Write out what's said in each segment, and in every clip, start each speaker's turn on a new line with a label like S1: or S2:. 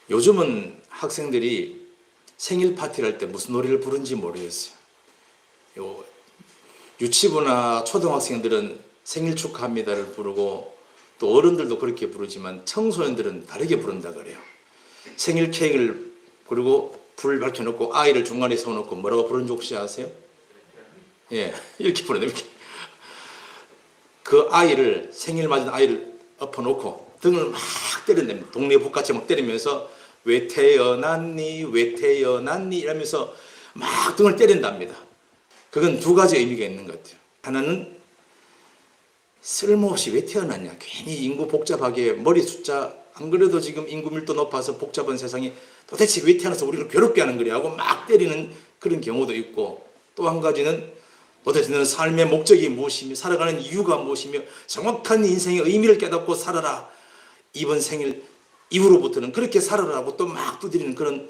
S1: 요즘은 학생들이 생일 파티를 할 때 무슨 노래를 부르는지 모르겠어요. 유치부나 초등학생들은 생일 축하합니다를 부르고 또 어른들도 그렇게 부르지만 청소년들은 다르게 부른다 그래요. 생일 케이크를 그리고 불 밝혀놓고 아이를 중간에 세워놓고 뭐라고 부르는지 혹시 아세요? 예, 이렇게 부르는 이렇게. 그 아이를 생일 맞은 아이를 엎어놓고 등을 막 때린답니다. 동네 북같이 막 때리면서 왜 태어났니 왜 태어났니 이러면서 막 등을 때린답니다. 그건 두 가지 의미가 있는 것 같아요. 하나는 쓸모없이 왜 태어났냐, 괜히 인구 복잡하게 머리 숫자 안 그래도 지금 인구 밀도 높아서 복잡한 세상에 도대체 왜 태어나서 우리를 괴롭게 하는 거냐 하고 막 때리는 그런 경우도 있고, 또 한 가지는 도대체 너는 삶의 목적이 무엇이며 살아가는 이유가 무엇이며 정확한 인생의 의미를 깨닫고 살아라, 이번 생일 이후로부터는 그렇게 살아라고 또 막 두드리는 그런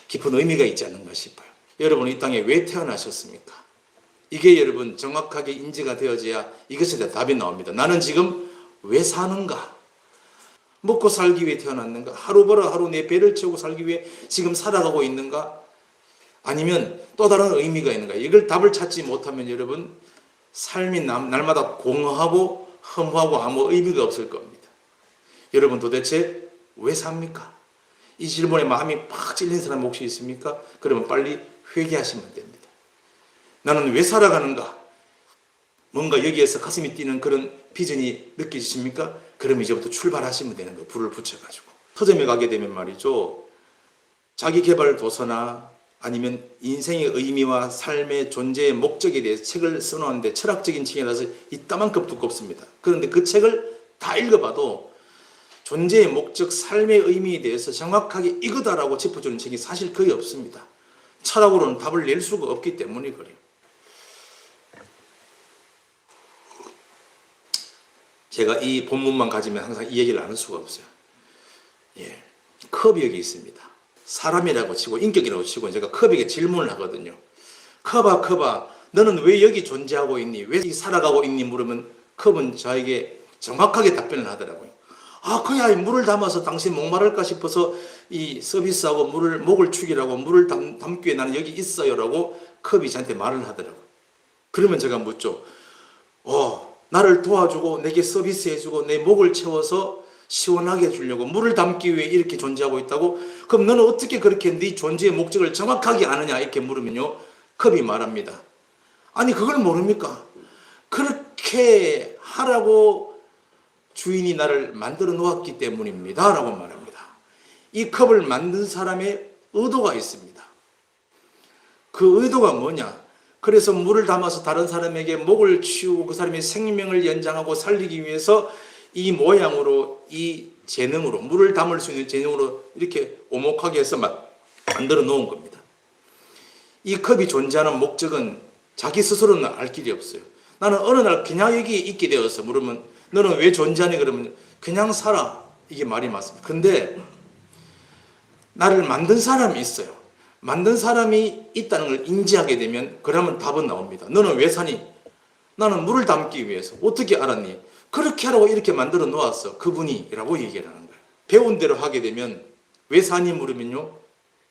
S1: 깊은 의미가 있지 않는가 싶어요. 여러분, 이 땅에 왜 태어나셨습니까? 이게 여러분 정확하게 인지가 되어져야 이것에 대한 답이 나옵니다. 나는 지금 왜 사는가? 먹고 살기 위해 태어났는가? 하루 벌어 하루 내 배를 채우고 살기 위해 지금 살아가고 있는가? 아니면 또 다른 의미가 있는가? 이걸 답을 찾지 못하면 여러분 삶이 날마다 공허하고 허무하고 아무 의미가 없을 겁니다. 여러분, 도대체 왜 삽니까? 이 질문에 마음이 팍 찔린 사람 혹시 있습니까? 그러면 빨리 회개하시면 됩니다. 나는 왜 살아가는가? 뭔가 여기에서 가슴이 뛰는 그런 비전이 느껴지십니까? 그럼 이제부터 출발하시면 되는 거예요. 불을 붙여가지고. 서점에 가게 되면 말이죠, 자기개발 도서나 아니면 인생의 의미와 삶의 존재의 목적에 대해서 책을 써놓았는데 철학적인 책이라서 이따만큼 두껍습니다. 그런데 그 책을 다 읽어봐도 존재의 목적, 삶의 의미에 대해서 정확하게 이거다라고 짚어주는 책이 사실 거의 없습니다. 철학으로는 답을 낼 수가 없기 때문에 그래요. 제가 이 본문만 가지면 항상 이 얘기를 안 할 수가 없어요. 예, 컵이 여기 있습니다. 사람이라고 치고 인격이라고 치고 제가 컵에게 질문을 하거든요. 컵아, 너는 왜 여기 존재하고 있니? 왜 살아가고 있니? 물으면 컵은 저에게 정확하게 답변을 하더라고요. 그야 물을 담아서 당신 목마를까 싶어서 이 서비스하고 목을 축이라고 물을 담기 위해 나는 여기 있어요라고 컵이 저한테 말을 하더라고요. 그러면 제가 묻죠. 나를 도와주고 내게 서비스해주고 내 목을 채워서 시원하게 해주려고 물을 담기 위해 이렇게 존재하고 있다고? 그럼 너는 어떻게 그렇게 네 존재의 목적을 정확하게 아느냐? 이렇게 물으면요, 컵이 말합니다. 아니, 그걸 모릅니까? 그렇게 하라고 주인이 나를 만들어 놓았기 때문입니다 라고 말합니다. 이 컵을 만든 사람의 의도가 있습니다. 그 의도가 뭐냐? 그래서 물을 담아서 다른 사람에게 목을 치우고 그 사람의 생명을 연장하고 살리기 위해서 이 모양으로, 이 재능으로, 물을 담을 수 있는 재능으로 이렇게 오목하게 해서 만들어 놓은 겁니다. 이 컵이 존재하는 목적은 자기 스스로는 알 길이 없어요. 나는 어느 날 그냥 여기 있게 되어서 물으면 너는 왜 존재하니? 그러면 그냥 살아. 이게 말이 맞습니다. 근데 나를 만든 사람이 있어요. 만든 사람이 있다는 걸 인지하게 되면 그러면 답은 나옵니다. 너는 왜 사니? 나는 물을 담기 위해서. 어떻게 알았니? 그렇게 하라고 이렇게 만들어 놓았어. 그분이 라고 얘기를 하는 거예요. 배운 대로 하게 되면 왜 사니? 물으면요,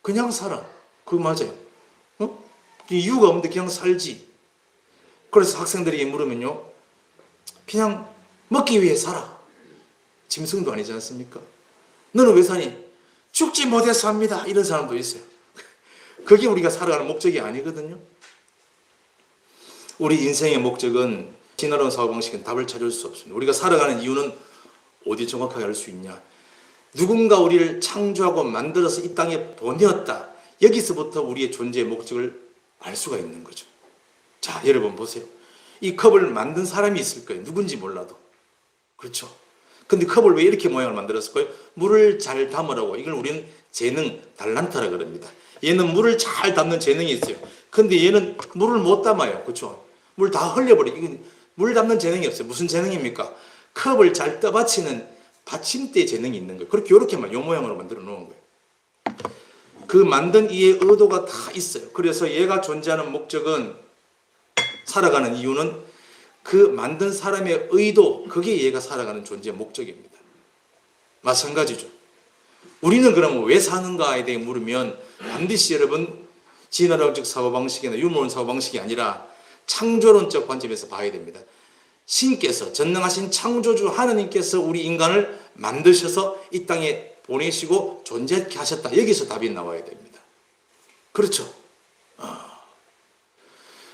S1: 그냥 살아. 그거 맞아요. 이유가 없는데 그냥 살지. 그래서 학생들에게 물으면요, 그냥 먹기 위해 살아. 짐승도 아니지 않습니까? 너는 왜 사니? 죽지 못해서 삽니다. 이런 사람도 있어요. 그게 우리가 살아가는 목적이 아니거든요. 우리 인생의 목적은, 진화론 사고방식은 답을 찾을 수 없습니다. 우리가 살아가는 이유는 어디 정확하게 알 수 있냐? 누군가 우리를 창조하고 만들어서 이 땅에 보내었다. 여기서부터 우리의 존재의 목적을 알 수가 있는 거죠. 자, 여러분 보세요. 이 컵을 만든 사람이 있을 거예요. 누군지 몰라도. 그렇죠? 근데 컵을 왜 이렇게 모양을 만들었을까요? 물을 잘 담으라고. 이걸 우리는 재능, 달란트라 그럽니다. 얘는 물을 잘 담는 재능이 있어요. 근데 얘는 물을 못 담아요. 그렇죠? 물 다 흘려버리고. 이건 물 담는 재능이 없어요. 무슨 재능입니까? 컵을 잘 떠받치는 받침대 재능이 있는 거예요. 그렇게 이렇게만 요 모양으로 만들어 놓은 거예요. 그 만든 이의 의도가 다 있어요. 그래서 얘가 존재하는 목적은, 살아가는 이유는 그 만든 사람의 의도, 그게 얘가 살아가는 존재의 목적입니다. 마찬가지죠. 우리는 그러면 왜 사는가에 대해 물으면 반드시 여러분 진화론적 사고방식이나 유물론 사고방식이 아니라 창조론적 관점에서 봐야 됩니다. 신께서, 전능하신 창조주 하나님께서 우리 인간을 만드셔서 이 땅에 보내시고 존재하게 하셨다. 여기서 답이 나와야 됩니다. 그렇죠?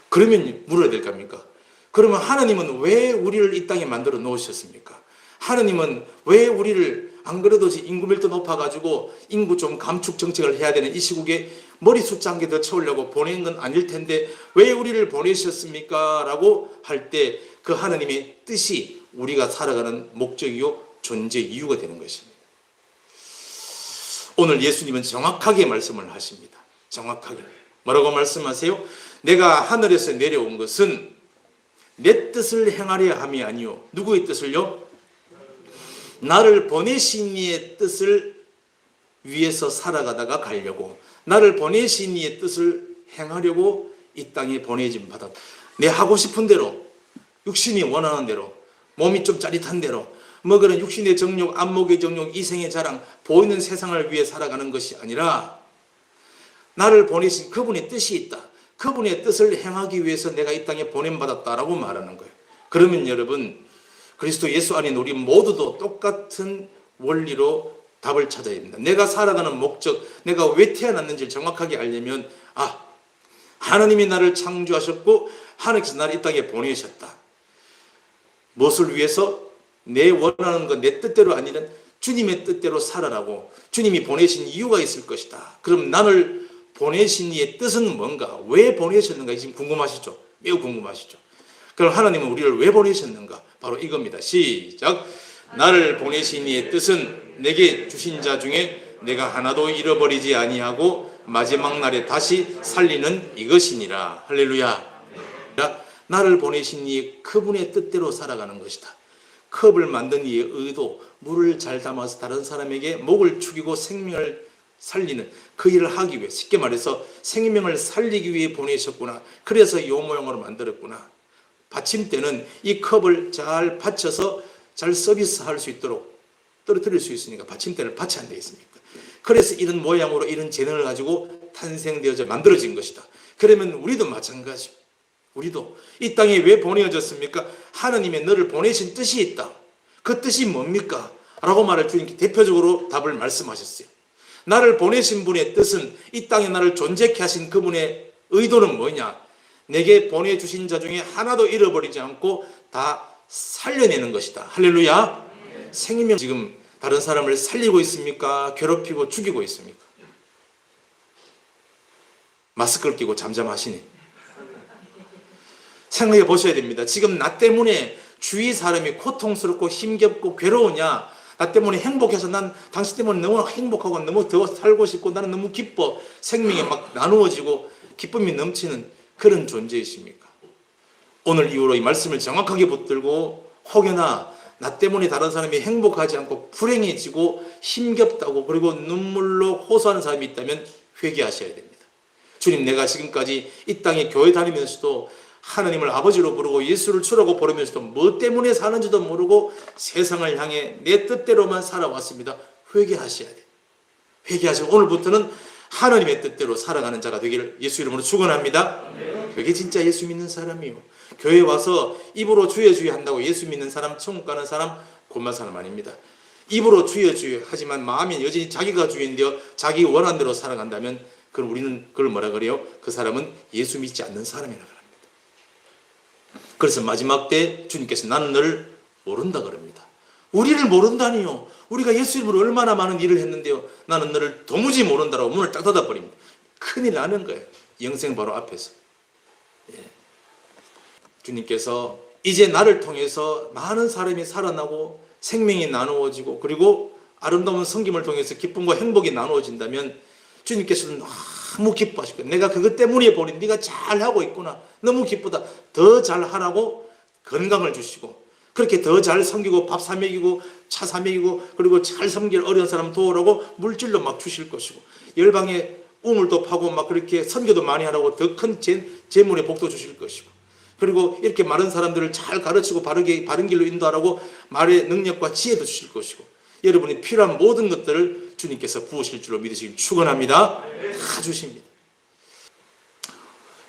S1: 그러면 물어야 될 겁니까? 그러면 하나님은 왜 우리를 이 땅에 만들어 놓으셨습니까? 하나님은 왜 우리를, 안 그래도 인구 밀도 높아가지고 인구 좀 감축 정책을 해야 되는 이 시국에 머리 숫자 한 개 더 채우려고 보낸 건 아닐 텐데 왜 우리를 보내셨습니까? 라고 할 때 그 하나님의 뜻이 우리가 살아가는 목적이요 존재 이유가 되는 것입니다. 오늘 예수님은 정확하게 말씀을 하십니다. 정확하게. 뭐라고 말씀하세요? 내가 하늘에서 내려온 것은 내 뜻을 행하려 함이 아니요. 누구의 뜻을요? 나를 보내신 이의 뜻을 위해서 살아가다가 가려고, 나를 보내신 이의 뜻을 행하려고 이 땅에 보내짐 받았다. 내 하고 싶은 대로, 육신이 원하는 대로, 몸이 좀 짜릿한 대로, 뭐 그런 육신의 정욕, 안목의 정욕, 이생의 자랑, 보이는 세상을 위해 살아가는 것이 아니라 나를 보내신 그분의 뜻이 있다. 그분의 뜻을 행하기 위해서 내가 이 땅에 보냄받았다라고 말하는 거예요. 그러면 여러분, 그리스도 예수 안에 우리 모두도 똑같은 원리로 답을 찾아야 됩니다. 내가 살아가는 목적, 내가 왜 태어났는지를 정확하게 알려면, 하나님이 나를 창조하셨고 하나님께서 나를 이 땅에 보내셨다. 무엇을 위해서? 내 원하는 것, 내 뜻대로 아니라 주님의 뜻대로 살아라고 주님이 보내신 이유가 있을 것이다. 그럼 나를 보내신 이의 뜻은 뭔가? 왜 보내셨는가? 지금 궁금하시죠? 매우 궁금하시죠? 그럼 하나님은 우리를 왜 보내셨는가? 바로 이겁니다. 시작. 나를 보내신 이의 뜻은 내게 주신 자 중에 내가 하나도 잃어버리지 아니하고 마지막 날에 다시 살리는 이것이니라. 할렐루야. 나를 보내신 이 그분의 뜻대로 살아가는 것이다. 컵을 만든 이의 의도, 물을 잘 담아서 다른 사람에게 목을 축이고 생명을 살리는 그 일을 하기 위해, 쉽게 말해서 생명을 살리기 위해 보내셨구나. 그래서 이 모양으로 만들었구나. 받침대는 이 컵을 잘 받쳐서 잘 서비스할 수 있도록 떨어뜨릴 수 있으니까 받침대를 받쳐 안 되겠습니까? 그래서 이런 모양으로 이런 재능을 가지고 탄생되어져 만들어진 것이다. 그러면 우리도 마찬가지입니다. 우리도 이 땅에 왜 보내어졌습니까? 하나님의 너를 보내신 뜻이 있다. 그 뜻이 뭡니까? 라고 말할 주님께 대표적으로 답을 말씀하셨어요. 나를 보내신 분의 뜻은, 이 땅에 나를 존재케 하신 그분의 의도는 뭐냐? 내게 보내주신 자 중에 하나도 잃어버리지 않고 다 살려내는 것이다. 할렐루야. 생명, 지금 다른 사람을 살리고 있습니까? 괴롭히고 죽이고 있습니까? 마스크를 끼고 잠잠하시네. 생각해 보셔야 됩니다. 지금 나 때문에 주위 사람이 고통스럽고 힘겹고 괴로우냐? 나 때문에 행복해서 난 당신 때문에 너무 행복하고 너무 더 살고 싶고 나는 너무 기뻐. 생명이 막 나누어지고 기쁨이 넘치는 그런 존재이십니까? 오늘 이후로 이 말씀을 정확하게 붙들고, 혹여나 나 때문에 다른 사람이 행복하지 않고 불행해지고 힘겹다고 그리고 눈물로 호소하는 사람이 있다면 회개하셔야 됩니다. 주님, 내가 지금까지 이 땅에 교회 다니면서도 하나님을 아버지로 부르고 예수를 주라고 부르면서도 뭐 때문에 사는지도 모르고 세상을 향해 내 뜻대로만 살아왔습니다. 회개하셔야 돼요. 회개하시고 오늘부터는 하나님의 뜻대로 살아가는 자가 되기를 예수 이름으로 축원합니다. 그게 진짜 예수 믿는 사람이요. 교회 와서 입으로 주여 주여 한다고 예수 믿는 사람, 천국 가는 사람, 곧만 사람 아닙니다. 입으로 주여 주여 하지만 마음이 여전히 자기가 주인되어 자기 원하는 대로 살아간다면 그럼 우리는 그걸 뭐라 그래요? 그 사람은 예수 믿지 않는 사람이라 그럽니다. 그래서 마지막 때 주님께서 나는 너를 모른다 그럽니다. 우리를 모른다니요. 우리가 예수 이름으로 얼마나 많은 일을 했는데요. 나는 너를 도무지 모른다라고 문을 딱 닫아버립니다. 큰일 나는 거예요. 영생 바로 앞에서. 주님께서 이제 나를 통해서 많은 사람이 살아나고 생명이 나누어지고 그리고 아름다운 섬김을 통해서 기쁨과 행복이 나누어진다면 주님께서는 너무 기뻐하실 거예요. 내가 그것 때문에 보니 네가 잘하고 있구나. 너무 기쁘다. 더 잘하라고 건강을 주시고 그렇게 더 잘 섬기고 밥 사 먹이고 차 사 먹이고 그리고 잘 섬길 어려운 사람 도우라고 물질로 막 주실 것이고 열방에 우물도 파고 막 그렇게 선교도 많이 하라고 더 큰 재물의 복도 주실 것이고 그리고 이렇게 많은 사람들을 잘 가르치고 바른 길로 인도하라고 말의 능력과 지혜도 주실 것이고 여러분이 필요한 모든 것들을 주님께서 부으실 줄로 믿으시길 축원합니다. 다 주십니다.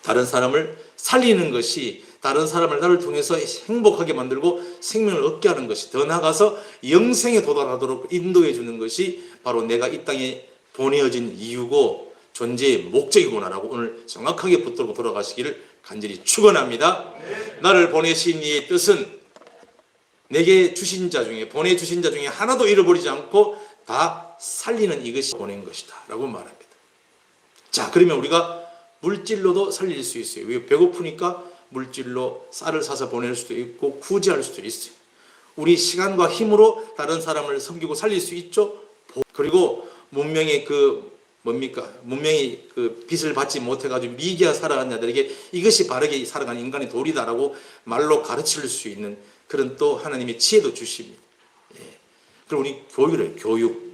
S1: 다른 사람을 살리는 것이 다른 사람을 나를 통해서 행복하게 만들고 생명을 얻게 하는 것이, 더 나아가서 영생에 도달하도록 인도해 주는 것이 바로 내가 이 땅에 보내어진 이유고 존재의 목적이구나라고 오늘 정확하게 붙들고 돌아가시기를 간절히 축원합니다. 나를 보내신 이의 뜻은 내게 주신 자 중에, 보내주신 자 중에 하나도 잃어버리지 않고 다 살리는 이것이 보낸 것이다 라고 말합니다. 자, 그러면 우리가 물질로도 살릴 수 있어요. 왜? 배고프니까 물질로 쌀을 사서 보낼 수도 있고 구제할 수도 있어요. 우리 시간과 힘으로 다른 사람을 섬기고 살릴 수 있죠. 그리고 문명의 문명이 그 빚을 받지 못해가지고 미개하 살아간 자들에게 이것이 바르게 살아가는 인간의 도리다라고 말로 가르칠 수 있는 그런 또 하나님의 지혜도 주십니다. 그리고 우리 교육.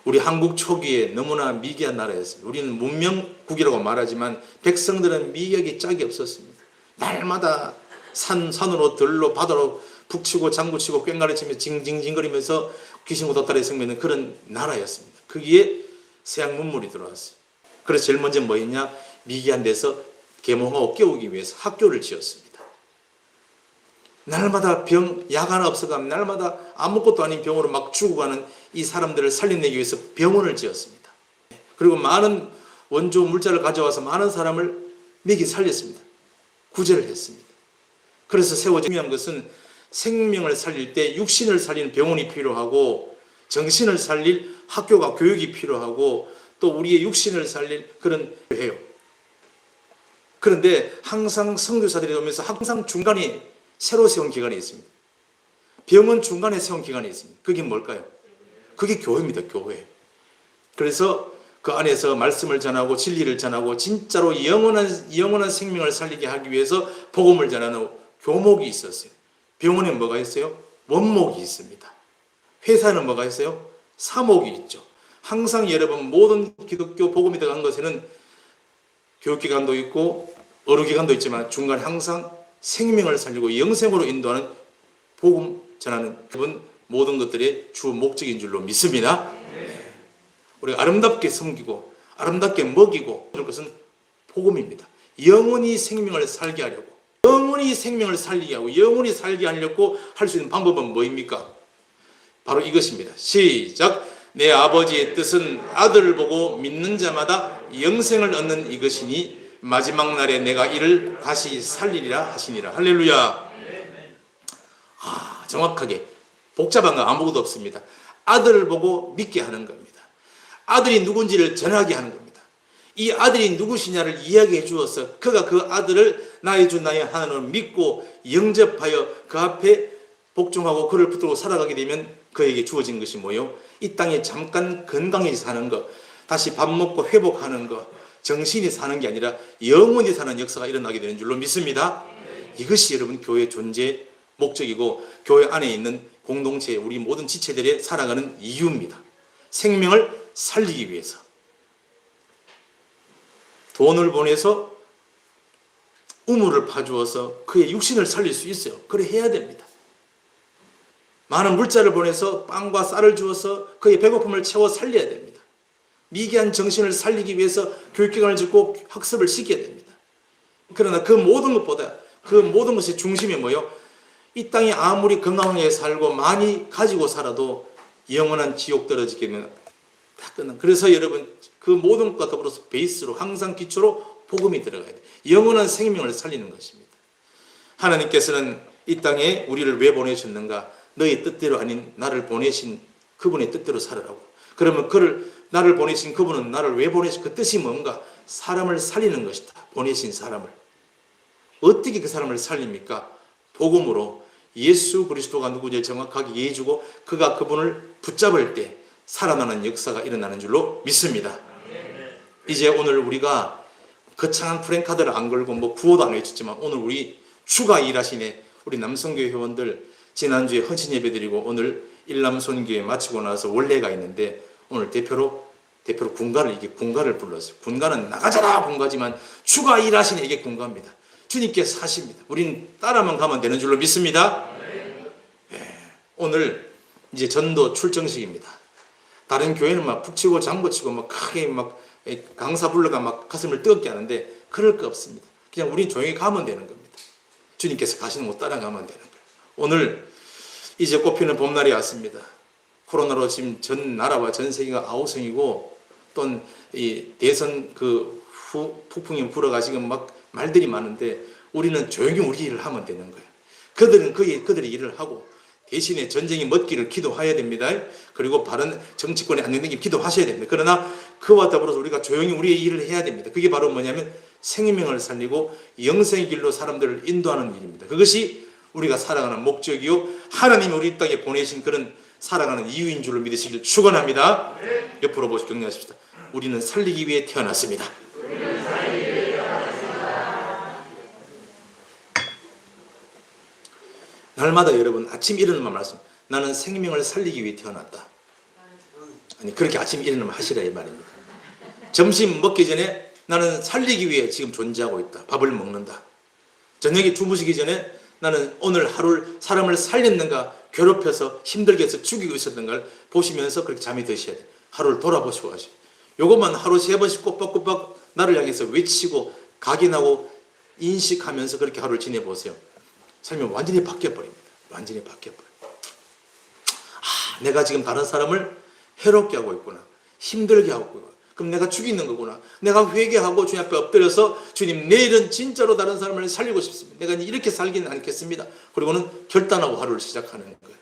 S1: 우리 한국 초기에 너무나 미개한 나라였습니다. 우리는 문명국이라고 말하지만 백성들은 미학이 짝이 없었습니다. 날마다 산으로 들로 바다로 북치고 장구치고 꽹가리치며 징징징거리면서 귀신과 덕달에 성매는 그런 나라였습니다. 거기에 서양 문물이 들어왔어요. 그래서 제일 먼저 뭐 했냐? 미개한 데서 계몽하고 깨우기 위해서 학교를 지었습니다. 날마다 약 하나 없어가면 날마다 아무것도 아닌 병으로 막 죽어가는 이 사람들을 살려내기 위해서 병원을 지었습니다. 그리고 많은 원조 물자를 가져와서 많은 사람을 먹이 살렸습니다. 구제를 했습니다. 그래서 중요한 것은 생명을 살릴 때 육신을 살리는 병원이 필요하고 정신을 살릴 학교가 교육이 필요하고 또 우리의 육신을 살릴 그런 해요. 그런데 항상 선교사들이 오면서 항상 중간에 새로 세운 기관이 있습니다. 병원 중간에 세운 기관이 있습니다. 그게 뭘까요? 그게 교회입니다. 교회. 그래서 그 안에서 말씀을 전하고 진리를 전하고 진짜로 영원한 생명을 살리게 하기 위해서 복음을 전하는 교목이 있었어요. 병원에 뭐가 있어요? 원목이 있습니다. 회사는 뭐가 있어요? 사목이 있죠. 항상 여러분 모든 기독교 복음이 들어간 것에는 교육기관도 있고 의료기관도 있지만 중간에 항상 생명을 살리고 영생으로 인도하는 복음 전하는 그분 모든 것들의 주 목적인 줄로 믿습니다. 우리가 아름답게 섬기고 아름답게 먹이고 그런 것은 복음입니다. 영원히 생명을 살게 하려고, 영원히 생명을 살리게 하고 영원히 살게 하려고 할 수 있는 방법은 뭐입니까? 바로 이것입니다. 시작. 내 아버지의 뜻은 아들을 보고 믿는 자마다 영생을 얻는 이것이니 마지막 날에 내가 이를 다시 살리리라 하시니라. 할렐루야. 정확하게 복잡한 거 아무것도 없습니다. 아들을 보고 믿게 하는 겁니다. 아들이 누군지를 전하게 하는 겁니다. 이 아들이 누구시냐를 이야기해 주어서 그가 그 아들을 나의 주 나의 하나님을 믿고 영접하여 그 앞에 복종하고 그를 붙들고 살아가게 되면 그에게 주어진 것이 뭐예요? 이 땅에 잠깐 건강히 사는 것, 다시 밥 먹고 회복하는 것, 정신이 사는 게 아니라 영원히 사는 역사가 일어나게 되는 줄로 믿습니다. 이것이 여러분 교회의 존재 목적이고 교회 안에 있는 공동체 우리 모든 지체들의 살아가는 이유입니다. 생명을 살리기 위해서 돈을 보내서 우물을 파주어서 그의 육신을 살릴 수 있어요. 그래 해야 됩니다. 많은 물자를 보내서 빵과 쌀을 주어서 그의 배고픔을 채워 살려야 됩니다. 미개한 정신을 살리기 위해서 교육기관을 짓고 학습을 시켜야 됩니다. 그러나 그 모든 것보다 그 모든 것의 중심이 뭐예요? 이 땅에 아무리 건강하게 살고 많이 가지고 살아도 영원한 지옥 떨어지게 되면 다 끝난. 그래서 여러분 그 모든 것과 더불어서 베이스로 항상 기초로 복음이 들어가야 돼요. 영원한 생명을 살리는 것입니다. 하나님께서는 이 땅에 우리를 왜 보내셨는가? 너의 뜻대로 아닌 나를 보내신 그분의 뜻대로 살으라고. 그러면 나를 보내신 그분은 나를 왜 보내신 그 뜻이 뭔가? 사람을 살리는 것이다. 보내신 사람을. 어떻게 그 사람을 살립니까? 복음으로 예수 그리스도가 누구인지 정확하게 이해해주고 그가 그분을 붙잡을 때 살아나는 역사가 일어나는 줄로 믿습니다. 이제 오늘 우리가 거창한 프랭카드를 안 걸고 뭐 구호도 안 외쳤지만 오늘 우리 주가 일하시네 우리 남성교회 회원들 지난주에 헌신 예배 드리고 오늘 일남손교회 마치고 나서 원례가 있는데 오늘 대표로 군가를 불렀어요. 군가는 나가자라 군가지만 주가 일하시네 이게 군가입니다. 주님께서 하십니다. 우린 따라만 가면 되는 줄로 믿습니다. 오늘 이제 전도 출정식입니다. 다른 교회는 막 북치고 장구치고 막 크게 막 강사 불러가 막 가슴을 뜨겁게 하는데 그럴 거 없습니다. 그냥 우린 조용히 가면 되는 겁니다. 주님께서 가시는 곳 따라가면 되는 거예요. 오늘 이제 꽃피는 봄날이 왔습니다. 코로나로 지금 전 나라와 전 세계가 아우성이고 또 이 대선 그 폭풍이 불어가지고 막 말들이 많은데 우리는 조용히 우리 일을 하면 되는 거예요. 그들은 그들의 일을 하고 대신에 전쟁이 멎기를 기도해야 됩니다. 그리고 바른 정치권이 안정되기 기도하셔야 됩니다. 그러나 그와 더불어서 우리가 조용히 우리의 일을 해야 됩니다. 그게 바로 뭐냐면 생명을 살리고 영생의 길로 사람들을 인도하는 일입니다. 그것이 우리가 살아가는 목적이요 하나님이 우리 땅에 보내신 그런 살아가는 이유인 줄로 믿으시길 축원합니다. 옆으로 보시고 격려하십시다. 우리는 살리기 위해 태어났습니다. 날마다 여러분 아침 일어나면 말씀, 나는 생명을 살리기 위해 태어났다. 아니 그렇게 아침 일어나면 하시라 이 말입니다. 점심 먹기 전에 나는 살리기 위해 지금 존재하고 있다. 밥을 먹는다. 저녁에 주무시기 전에 나는 오늘 하루를 사람을 살렸는가 괴롭혀서 힘들게 해서 죽이고 있었는가를 보시면서 그렇게 잠이 드셔야 돼요. 하루를 돌아보시고 가시고 요것만 하루 3번씩 꼬박꼬박 나를 향해서 외치고 각인하고 인식하면서 그렇게 하루를 지내보세요. 삶이 완전히 바뀌어버립니다. 완전히 바뀌어버려요. 아, 내가 지금 다른 사람을 해롭게 하고 있구나. 힘들게 하고 있구나. 그럼 내가 죽이는 거구나. 내가 회개하고 주님 앞에 엎드려서 주님 내일은 진짜로 다른 사람을 살리고 싶습니다. 내가 이렇게 살기는 않겠습니다. 그리고는 결단하고 하루를 시작하는 거예요.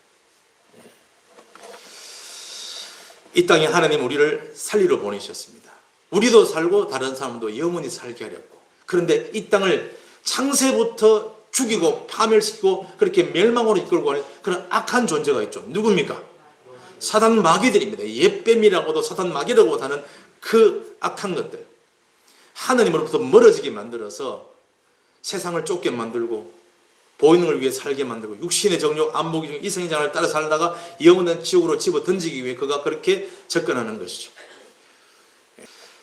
S1: 이 땅에 하나님 우리를 살리러 보내셨습니다. 우리도 살고 다른 사람도 영원히 살게 하려고. 그런데 이 땅을 창세부터 죽이고 파멸시키고 그렇게 멸망으로 이끌고 하는 그런 악한 존재가 있죠. 누굽니까? 사단 마귀들입니다. 옛뱀이라고도 사단 마귀라고도 하는 그 악한 것들. 하나님으로부터 멀어지게 만들어서 세상을 쫓게 만들고 보이는 걸 위해 살게 만들고 육신의 정욕, 안목의 정욕, 이성의 장을 따라 살다가 영원한 지옥으로 집어 던지기 위해 그가 그렇게 접근하는 것이죠.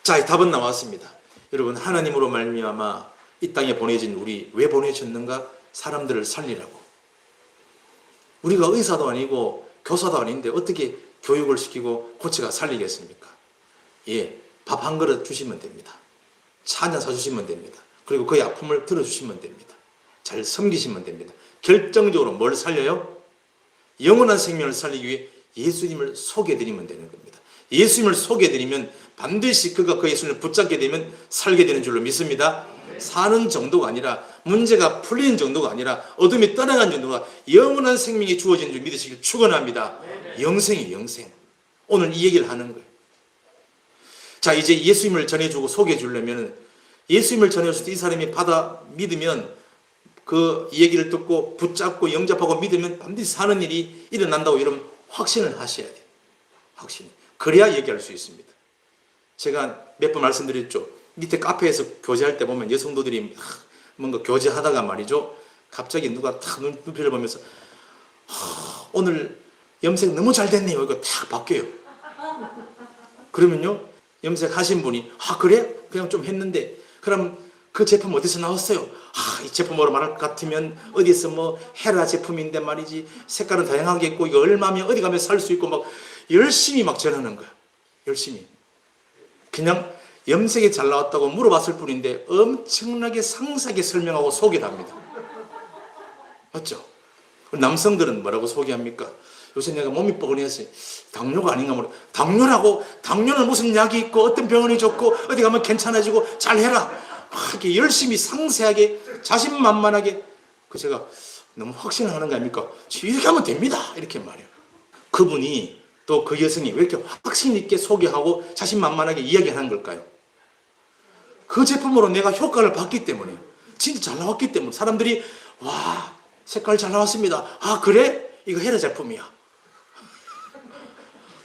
S1: 자, 답은 나왔습니다. 여러분 하나님으로 말미암아 이 땅에 보내진 우리 왜 보내셨는가? 사람들을 살리라고. 우리가 의사도 아니고 교사도 아닌데 어떻게 교육을 시키고 코치가 살리겠습니까? 예, 밥 한 그릇 주시면 됩니다. 차 한 잔 사주시면 됩니다. 그리고 그의 아픔을 들어주시면 됩니다. 잘 섬기시면 됩니다. 결정적으로 뭘 살려요? 영원한 생명을 살리기 위해 예수님을 소개해드리면 되는 겁니다. 예수님을 소개해드리면 반드시 그가 그 예수님을 붙잡게 되면 살게 되는 줄로 믿습니다. 사는 정도가 아니라 문제가 풀리는 정도가 아니라 어둠이 떠나간 정도가 영원한 생명이 주어지는 줄 믿으시길 축원합니다. 영생이 영생. 오늘 이 얘기를 하는 거예요. 자, 이제 예수님을 전해주고 소개해 주려면 예수님을 전해줄 때 이 사람이 받아 믿으면 그 얘기를 듣고 붙잡고 영접하고 믿으면 반드시 사는 일이 일어난다고 여러분 확신을 하셔야 돼요. 확신. 그래야 얘기할 수 있습니다. 제가 몇 번 말씀드렸죠. 밑에 카페에서 교제할 때 보면 여성도들이 뭔가 교제하다가 말이죠. 갑자기 누가 탁 눈빛을 보면서 오늘 염색 너무 잘 됐네요. 이거 탁 바뀌어요. 그러면요. 염색하신 분이 그래? 그냥 좀 했는데 그럼 그 제품 어디서 나왔어요? 이 제품으로 말할 것 같으면 어디서 뭐 헤라 제품인데 말이지 색깔은 다양하게 있고 이거 얼마면 어디 가면 살 수 있고 막 열심히 막 전하는 거야. 열심히. 그냥 염색이 잘 나왔다고 물어봤을 뿐인데 엄청나게 상세하게 설명하고 소개를 합니다. 맞죠? 남성들은 뭐라고 소개합니까? 요새 내가 몸이 뻐근해서 당뇨가 아닌가 모르. 당뇨는 무슨 약이 있고 어떤 병원이 좋고 어디 가면 괜찮아지고 잘해라. 막 이렇게 열심히 상세하게 자신만만하게 제가 너무 확신하는 거 아닙니까? 이렇게 하면 됩니다. 이렇게 말해요. 그분이 또 그 여성이 왜 이렇게 확신 있게 소개하고 자신만만하게 이야기하는 걸까요? 그 제품으로 내가 효과를 봤기 때문에 진짜 잘 나왔기 때문에 사람들이 와 색깔 잘 나왔습니다. 그래? 이거 헤라 제품이야.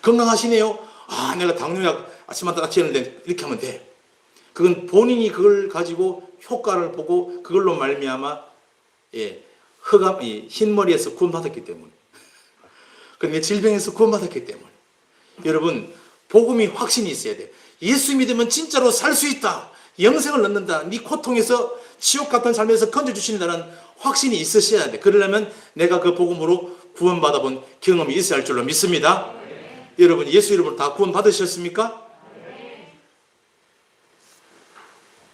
S1: 건강하시네요. 내가 당뇨약 아침마다 같이 했는데 이렇게 하면 돼. 그건 본인이 그걸 가지고 효과를 보고 그걸로 말미암아 흰머리에서 구원받았기 때문에 그다음에 질병에서 구원받았기 때문에 여러분 복음이 확신이 있어야 돼. 예수 믿으면 진짜로 살 수 있다. 영생을 얻는다. 네 고통에서 지옥 같은 삶에서 건져주신다는 확신이 있으셔야 돼. 그러려면 내가 그 복음으로 구원받아본 경험이 있어야 할 줄로 믿습니다. 여러분 예수 이름으로 다 구원받으셨습니까?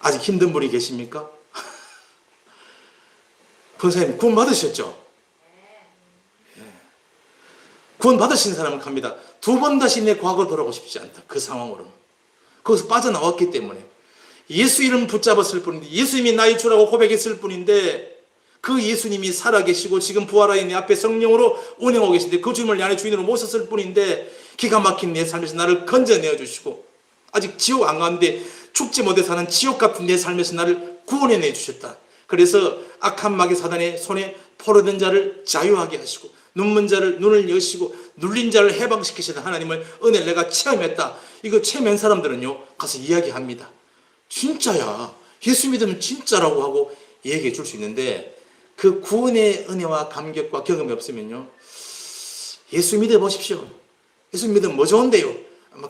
S1: 아직 힘든 분이 계십니까? 권사님 구원받으셨죠? 구원받으신 사람은 갑니다. 두 번 다시 내 과거로 돌아가고 싶지 않다. 그 상황으로는. 거기서 빠져나왔기 때문에. 예수 이름 붙잡았을 뿐인데, 예수님이 나의 주라고 고백했을 뿐인데, 그 예수님이 살아계시고 지금 부활하여 내 앞에 성령으로 운행하고 계신데 그 주님을 내 안에 주인으로 모셨을 뿐인데, 기가 막힌 내 삶에서 나를 건져내어 주시고, 아직 지옥 안 가는데 죽지 못해 사는 지옥 같은 내 삶에서 나를 구원해내 주셨다. 그래서 악한 마귀 사단의 손에 포로된 자를 자유하게 하시고, 눈먼 자를 눈을 여시고 눌린 자를 해방시키시는 하나님의 은혜를 내가 체험했다. 이거 체험한 사람들은요 가서 이야기합니다. 진짜야. 예수 믿으면 진짜라고 하고 얘기해 줄 수 있는데, 그 구원의 은혜와 감격과 경험이 없으면요, 예수 믿어 보십시오. 예수 믿으면 뭐 좋은데요?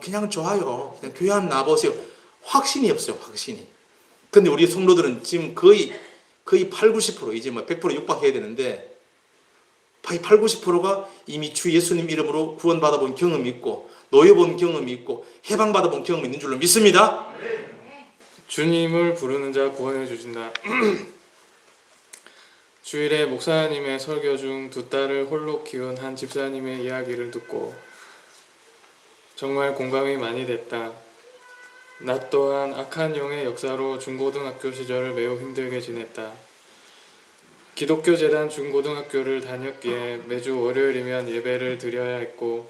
S1: 그냥 좋아요. 그냥 교회 한번 나와보세요. 확신이 없어요. 확신이. 근데 우리 성도들은 지금 거의 8, 90% 이제 100% 육박해야 되는데, 8, 90%가 이미 주 예수님 이름으로 구원받아본 경험이 있고 노여본 경험이 있고 해방받아본 경험이 있는 줄로 믿습니다.
S2: 주님을 부르는 자 구원해 주신다. 주일에 목사님의 설교 중 두 딸을 홀로 키운 한 집사님의 이야기를 듣고 정말 공감이 많이 됐다. 나 또한 악한 영의 역사로 중고등학교 시절을 매우 힘들게 지냈다. 기독교 재단 중고등학교를 다녔기에 매주 월요일이면 예배를 드려야 했고,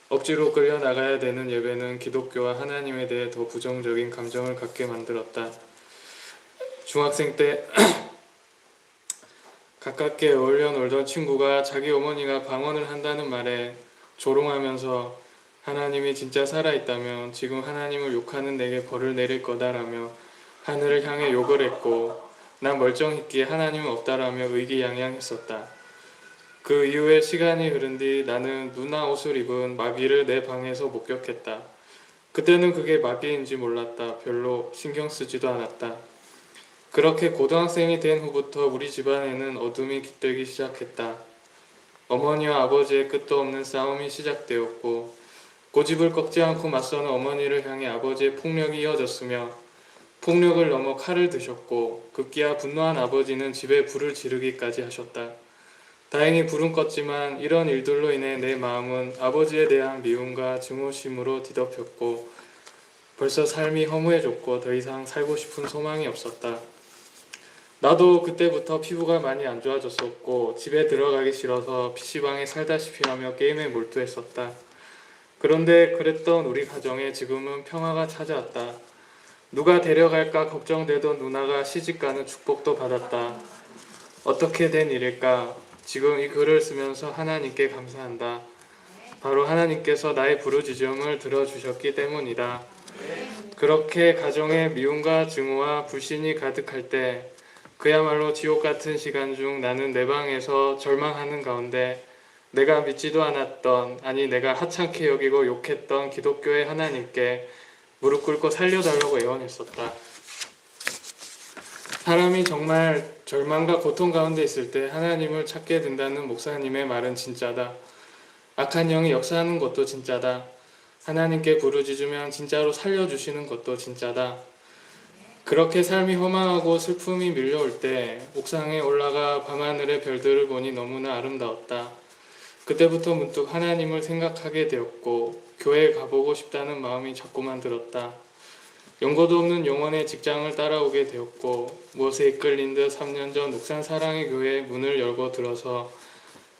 S2: 억지로 끌려 나가야 되는 예배는 기독교와 하나님에 대해 더 부정적인 감정을 갖게 만들었다. 중학생 때 가깝게 어울려 놀던 친구가 자기 어머니가 방언을 한다는 말에 조롱하면서 하나님이 진짜 살아있다면 지금 하나님을 욕하는 내게 벌을 내릴 거다라며 하늘을 향해 욕을 했고, 난 멀쩡했기에 하나님은 없다라며 의기양양했었다. 그 이후에 시간이 흐른 뒤 나는 누나 옷을 입은 마귀를 내 방에서 목격했다. 그때는 그게 마귀인지 몰랐다. 별로 신경 쓰지도 않았다. 그렇게 고등학생이 된 후부터 우리 집안에는 어둠이 깃들기 시작했다. 어머니와 아버지의 끝도 없는 싸움이 시작되었고, 고집을 꺾지 않고 맞서는 어머니를 향해 아버지의 폭력이 이어졌으며, 폭력을 넘어 칼을 드셨고, 급기야 분노한 아버지는 집에 불을 지르기까지 하셨다. 다행히 불은 껐지만 이런 일들로 인해 내 마음은 아버지에 대한 미움과 증오심으로 뒤덮였고, 벌써 삶이 허무해졌고 더 이상 살고 싶은 소망이 없었다. 나도 그때부터 피부가 많이 안 좋아졌었고, 집에 들어가기 싫어서 PC방에 살다시피 하며 게임에 몰두했었다. 그런데 그랬던 우리 가정에 지금은 평화가 찾아왔다. 누가 데려갈까 걱정되던 누나가 시집가는 축복도 받았다. 어떻게 된 일일까? 지금 이 글을 쓰면서 하나님께 감사한다. 바로 하나님께서 나의 부르짖음을 들어주셨기 때문이다. 그렇게 가정에 미움과 증오와 불신이 가득할 때, 그야말로 지옥 같은 시간 중 나는 내 방에서 절망하는 가운데 내가 믿지도 않았던, 아니 내가 하찮게 여기고 욕했던 기독교의 하나님께 무릎 꿇고 살려달라고 애원했었다. 사람이 정말 절망과 고통 가운데 있을 때 하나님을 찾게 된다는 목사님의 말은 진짜다. 악한 영이 역사하는 것도 진짜다. 하나님께 부르짖으면 진짜로 살려주시는 것도 진짜다. 그렇게 삶이 허망하고 슬픔이 밀려올 때 옥상에 올라가 밤하늘의 별들을 보니 너무나 아름다웠다. 그때부터 문득 하나님을 생각하게 되었고, 교회에 가보고 싶다는 마음이 자꾸만 들었다. 연고도 없는 영원의 직장을 따라오게 되었고, 무엇에 이끌린 듯 3년 전 옥산 사랑의 교회에 문을 열고 들어서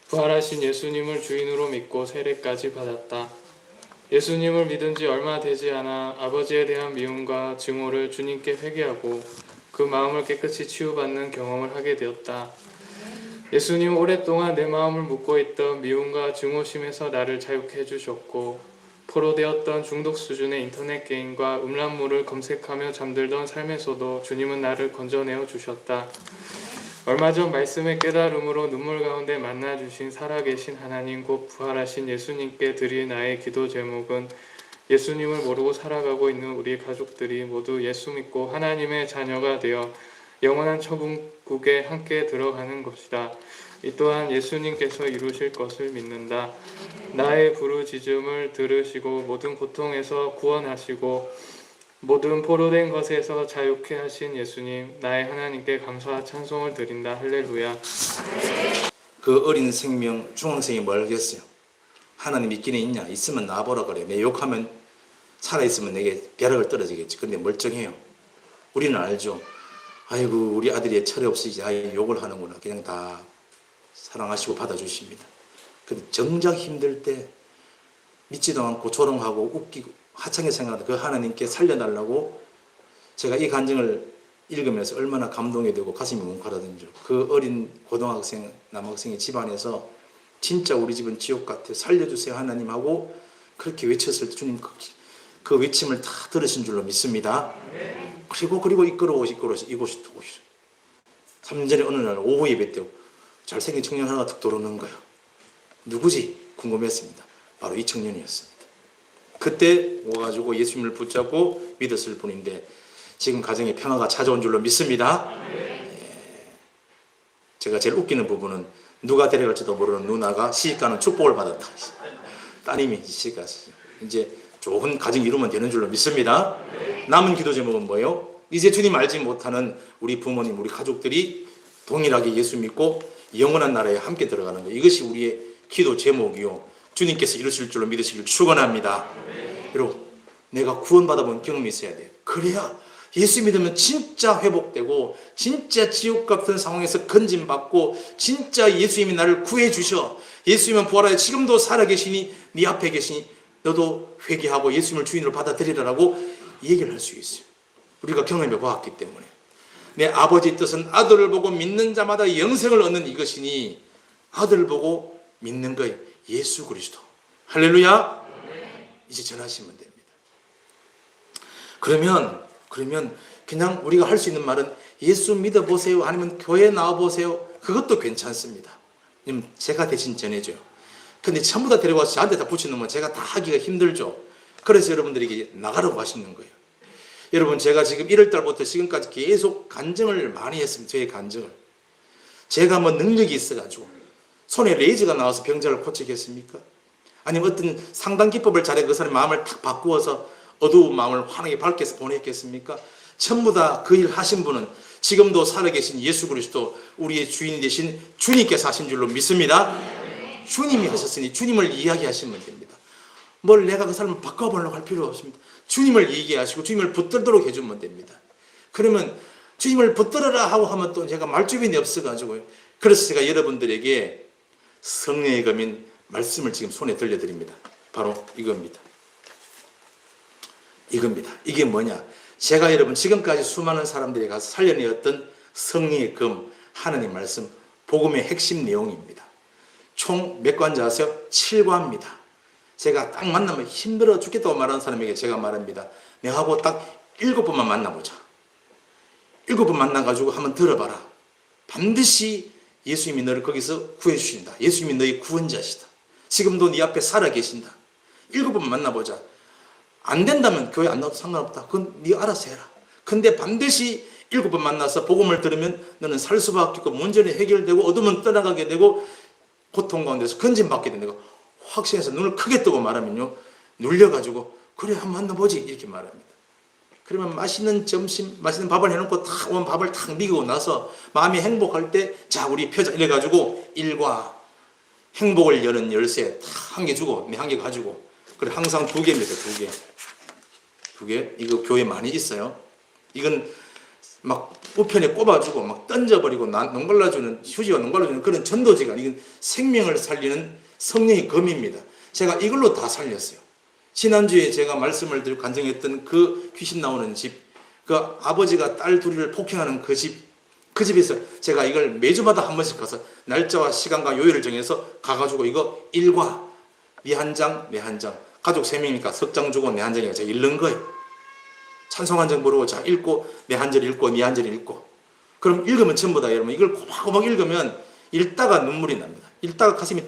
S2: 부활하신 예수님을 주인으로 믿고 세례까지 받았다. 예수님을 믿은 지 얼마 되지 않아 아버지에 대한 미움과 증오를 주님께 회개하고 그 마음을 깨끗이 치유받는 경험을 하게 되었다. 예수님 오랫동안 내 마음을 묶고 있던 미움과 증오심에서 나를 자유케 해주셨고, 포로되었던 중독 수준의 인터넷 게임과 음란물을 검색하며 잠들던 삶에서도 주님은 나를 건져내어 주셨다. 얼마 전 말씀의 깨달음으로 눈물 가운데 만나주신 살아계신 하나님 곧 부활하신 예수님께 드릴 나의 기도 제목은, 예수님을 모르고 살아가고 있는 우리 가족들이 모두 예수 믿고 하나님의 자녀가 되어 영원한 천국에 함께 들어가는 것이다. 이 또한 예수님께서 이루실 것을 믿는다. 나의 부르짖음을 들으시고 모든 고통에서 구원하시고 모든 포로된 것에서 자유케 하신 예수님, 나의 하나님께 감사와 찬송을 드린다. 할렐루야.
S1: 그 어린 생명, 중학생이 뭘 하겠어요? 하나님 있기는 있냐? 있으면 나와보라 그래. 내 욕하면 살아있으면 내게 벼락을 떨어지겠지. 근데 멀쩡해요. 우리는 알죠. 아이고 우리 아들이 철이 없으지. 아이 욕을 하는구나. 그냥 다 사랑하시고 받아주십니다. 근데 정작 힘들 때 믿지도 않고 조롱하고 웃기고 하찮게 생각하는 그 하나님께 살려달라고 제가 이 간증을 읽으면서 얼마나 감동이 되고 가슴이 뭉클하던지. 그 어린 고등학생, 남학생의 집안에서 진짜 우리 집은 지옥 같아 살려주세요 하나님 하고 그렇게 외쳤을 때 주님 그 외침을 다 들으신 줄로 믿습니다. 그리고 이끌어오시 이곳이 곳이죠. 3년 전에 어느 날 오후 예배 때 잘생긴 청년 하나가 툭 들어오는 거예요. 누구지? 궁금했습니다. 바로 이 청년이었습니다. 그때 와가지고 예수님을 붙잡고 믿었을 뿐인데 지금 가정에 평화가 찾아온 줄로 믿습니다. 제가 제일 웃기는 부분은 누가 데려갈지도 모르는 누나가 시집가는 축복을 받았다. 따님이 시집갔어요. 이제 좋은 가정 이루면 되는 줄로 믿습니다. 남은 기도 제목은 뭐예요? 이제 주님 알지 못하는 우리 부모님, 우리 가족들이 동일하게 예수 믿고 영원한 나라에 함께 들어가는 거예요. 이것이 우리의 기도 제목이요. 주님께서 이루실 줄로 믿으시길 축원합니다. 여러분, 내가 구원받아본 경험이 있어야 돼요. 그래야 예수 믿으면 진짜 회복되고 진짜 지옥 같은 상황에서 건짐받고 진짜 예수님이 나를 구해주셔. 예수님은 부활하여 지금도 살아계시니 네 앞에 계시니 너도 회개하고 예수님을 주인으로 받아들이라고 얘기를 할 수 있어요. 우리가 경험해 보았기 때문에. 내 아버지의 뜻은 아들을 보고 믿는 자마다 영생을 얻는 이것이니 아들을 보고 믿는 거예요. 예수 그리스도. 할렐루야. 이제 전하시면 됩니다. 그러면 그냥 우리가 할 수 있는 말은 예수 믿어보세요 아니면 교회 나와보세요. 그것도 괜찮습니다. 제가 대신 전해줘요. 근데 전부 다 데려와서 저한테 다 붙여놓으면 제가 다 하기가 힘들죠. 그래서 여러분들에게 나가라고 하시는 거예요. 여러분 제가 지금 1월달부터 지금까지 계속 간증을 많이 했습니다. 저의 간증을. 제가 뭐 능력이 있어가지고 손에 레이저가 나와서 병자를 고치겠습니까? 아니면 어떤 상담 기법을 잘해 그 사람의 마음을 탁 바꾸어서 어두운 마음을 환하게 밝게 해서 보냈겠습니까? 전부 다 그 일 하신 분은 지금도 살아계신 예수 그리스도 우리의 주인 되신 주님께서 하신 줄로 믿습니다. 주님이 하셨으니 주님을 이야기하시면 됩니다. 뭘 내가 그 사람을 바꿔보려고 할 필요 없습니다. 주님을 얘기하시고 주님을 붙들도록 해주면 됩니다. 그러면 주님을 붙들어라 하고 하면 또 제가 말주변이 없어가지고요. 그래서 제가 여러분들에게 성령의 검인 말씀을 지금 손에 들려드립니다. 바로 이겁니다. 이게 뭐냐? 제가 여러분 지금까지 수많은 사람들이 가서 살려내었던 성령의 검, 하나님 말씀, 복음의 핵심 내용입니다. 총 몇 관자 아세요? 7관입니다. 제가 딱 만나면 힘들어 죽겠다고 말하는 사람에게 제가 말합니다. 내하고 딱 7번만 만나보자. 7번 만나가지고 한번 들어봐라. 반드시 예수님이 너를 거기서 구해주신다. 예수님이 너의 구원자시다. 지금도 네 앞에 살아계신다. 7번 만나보자. 안 된다면 교회 안 나와도 상관없다. 그건 네 알아서 해라. 근데 반드시 7번 만나서 복음을 들으면 너는 살 수밖에 없고 문제는 해결되고 어둠은 떠나가게 되고 고통 가운데서 건진받게 된다고 확신해서 눈을 크게 뜨고 말하면요. 눌려가지고 그래 한번 만나보지 이렇게 말합니다. 그러면 맛있는 점심, 맛있는 밥을 해놓고 탁 온 밥을 탁 먹이고 나서 마음이 행복할 때 자 우리 펴자 이래가지고 일과 행복을 여는 열쇠 탁 한 개 주고 내 한 개 가지고 그래 항상 2개입니다. 2개. 이거 교회 많이 있어요. 이건 막 우편에 꼽아주고 막 던져버리고 농갈라주는 휴지와 농갈라주는 그런 전도지가 이건 생명을 살리는 성령의 검입니다. 제가 이걸로 다 살렸어요. 지난주에 제가 말씀을 드리고 간증했던 그 귀신 나오는 집, 그 아버지가 딸 둘이를 폭행하는 그 집에서 제가 이걸 매주마다 한 번씩 가서 날짜와 시간과 요일을 정해서 가가지고 이거 일과 네 한 장, 내 한 장, 가족 3명이니까 석 장 주고 내 한 장이니까 제가 읽는 거예요. 찬송 한 장 부르고 자 읽고 내 한 절 읽고 네 한 절 읽고 그럼 읽으면 전부 다 여러분 이걸 고박고박 읽으면 읽다가 눈물이 납니다. 읽다가 가슴이